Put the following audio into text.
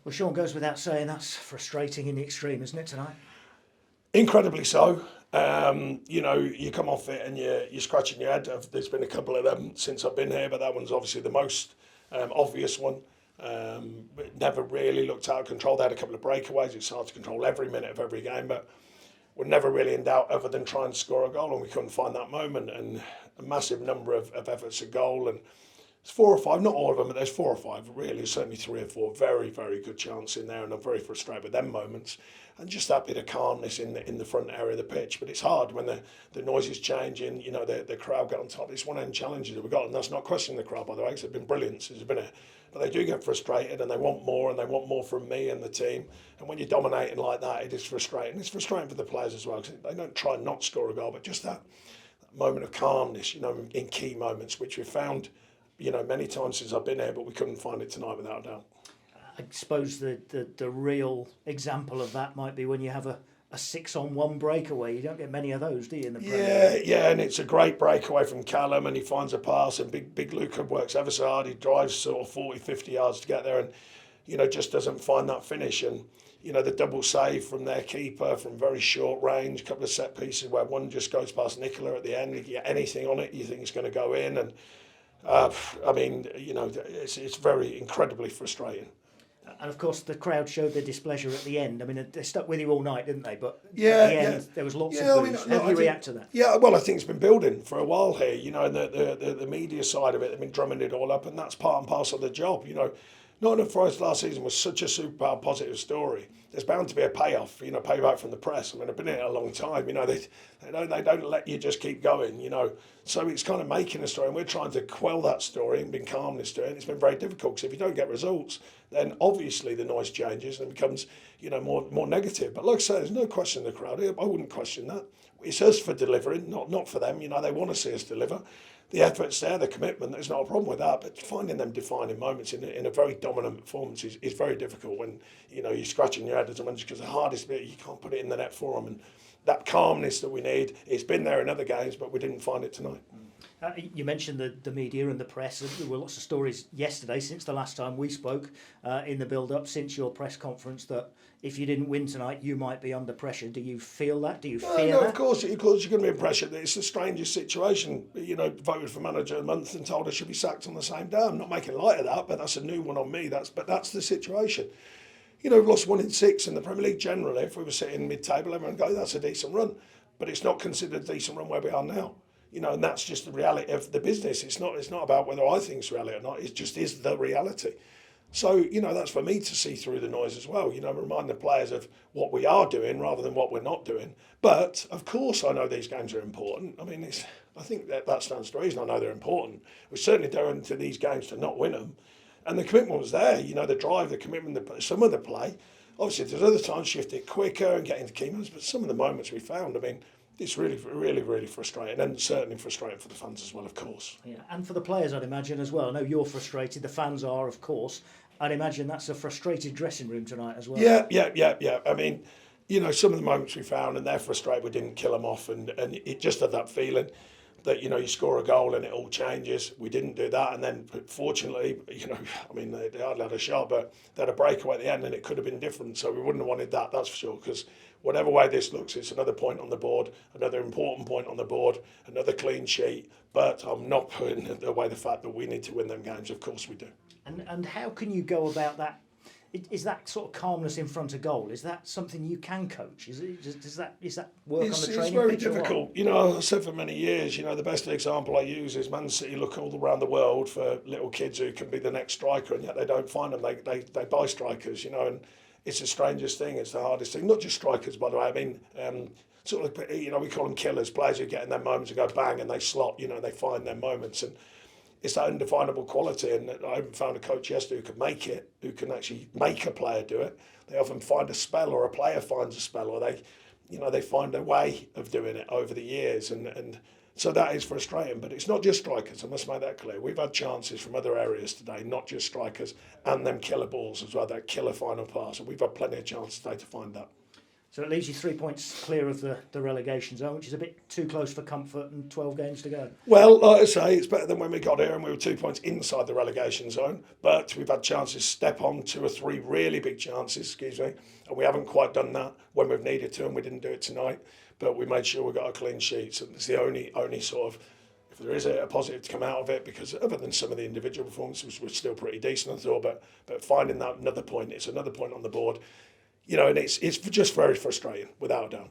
Well, Sean, goes without saying that's frustrating in the extreme, isn't it, tonight? Incredibly so. You come off it and you're scratching your head. There's been a couple of them since I've been here, but that one's obviously the most obvious one. It never really looked out of control. They had a couple of breakaways. It's hard to control every minute of every game, but we're never really in doubt other than trying to score a goal, and we couldn't find that moment. And a massive number of efforts at goal, and it's four or five, not all of them, but there's four or five, really, certainly three or four very, very good chances in there, and I'm very frustrated with them moments. And just that bit of calmness in the front area of the pitch. But it's hard when the noise is changing, the crowd get on top. It's one of the challenges that we've got, and that's not questioning the crowd, by the way, because they've been brilliant. But they do get frustrated, and they want more from me and the team. And when you're dominating like that, it is frustrating. It's frustrating for the players as well, because they don't try and not score a goal, but just that moment of calmness, in key moments, which we've found, many times since I've been here, but we couldn't find it tonight without a doubt. I suppose the real example of that might be when you have a 6-on-1 breakaway. You don't get many of those, do you, in the Premier League? Yeah, and it's a great breakaway from Callum, and he finds a pass, and big Luca works ever so hard. He drives sort of 40, 50 yards to get there, and, just doesn't find that finish. And, the double save from their keeper from very short range, a couple of set pieces where one just goes past Nicola at the end. You get anything on it, you think it's going to go in. And, it's very incredibly frustrating. And of course, the crowd showed their displeasure at the end. I mean, they stuck with you all night, didn't they? But at the end, there was lots of boos. How do you react to that? Yeah, well, I think it's been building for a while here. And the media side of it, they've been drumming it all up, and that's part and parcel of the job. Nottingham Forest last season was such a super positive story. There's bound to be a payoff, payback from the press. I mean, I've been in it a long time. They don't let you just keep going. So it's kind of making a story, and we're trying to quell that story and bring calmness to it. And it's been very difficult, because if you don't get results, then obviously the noise changes and it becomes, more negative. But like I say, there's no question in the crowd. I wouldn't question that. It's us for delivering, not for them. They want to see us deliver. The effort's there, the commitment, there's not a problem with that, but finding them defining moments in a very dominant performance is very difficult when, you're scratching your head as a manager, because the hardest bit, you can't put it in the net for them, and that calmness that we need, it's been there in other games, but we didn't find it tonight. You mentioned the media and the press. There were lots of stories yesterday, since the last time we spoke, in the build-up, since your press conference, that if you didn't win tonight, you might be under pressure. Do you feel that? Do you fear no, that? Of course you're going to be under pressure. It's the strangest situation. Voted for manager of the month and told I should be sacked on the same day. I'm not making light of that, but that's a new one on me. That's the situation. We've lost 1 in 6 in the Premier League generally. If we were sitting mid-table, everyone would go, that's a decent run. But it's not considered a decent run where we are now. And that's just the reality of the business. It's not about whether I think it's reality or not. It just is the reality. So, that's for me to see through the noise as well. Remind the players of what we are doing rather than what we're not doing. But, of course, I know these games are important. I mean, I think that stands to reason. I know they're important. We certainly go into these games to not win them. And the commitment was there. The drive, the commitment, some of the play. Obviously, there's other times shift it quicker and get into key moments. But some of the moments we found, it's really, really, really frustrating, and certainly frustrating for the fans as well, of course. Yeah, and for the players, I'd imagine as well. I know you're frustrated. The fans are, of course. I'd imagine that's a frustrated dressing room tonight as well. Yeah. Some of the moments we found, and they're frustrated we didn't kill them off, and it just had that feeling that, you score a goal and it all changes. We didn't do that, and then fortunately, they hardly had a shot, but they had a breakaway at the end, and it could have been different. So we wouldn't have wanted that, that's for sure, because whatever way this looks, it's another point on the board, another important point on the board, another clean sheet. But I'm not putting away the fact that we need to win them games. Of course we do. And how can you go about that? Is that sort of calmness in front of goal? Is that something you can coach? Is that work on the training pitch? It's very difficult. I've said for many years, the best example I use is Man City look all around the world for little kids who can be the next striker, and yet they don't find them. They buy strikers, and it's the strangest thing. It's the hardest thing. Not just strikers, by the way. We call them killers, players who get in their moments and go bang and they slot, they find their moments. And it's that undefinable quality, and I haven't found a coach yesterday who can make it, who can actually make a player do it. They often find a spell, or a player finds a spell, or they find a way of doing it over the years, and so that is frustrating. But it's not just strikers, I must make that clear. We've had chances from other areas today, not just strikers, and them killer balls as well, that killer final pass, and we've had plenty of chances today to find that. So it leaves you 3 points clear of the relegation zone, which is a bit too close for comfort and 12 games to go. Well, like I say, it's better than when we got here and we were 2 points inside the relegation zone. But we've had chances step on 2 or 3 really big chances, and we haven't quite done that when we've needed to, and we didn't do it tonight. But we made sure we got a clean sheet. So it's the only sort of, if there is a positive to come out of it, because other than some of the individual performances, were still pretty decent, I thought. But finding that another point, it's another point on the board. And it's just very frustrating, without a doubt.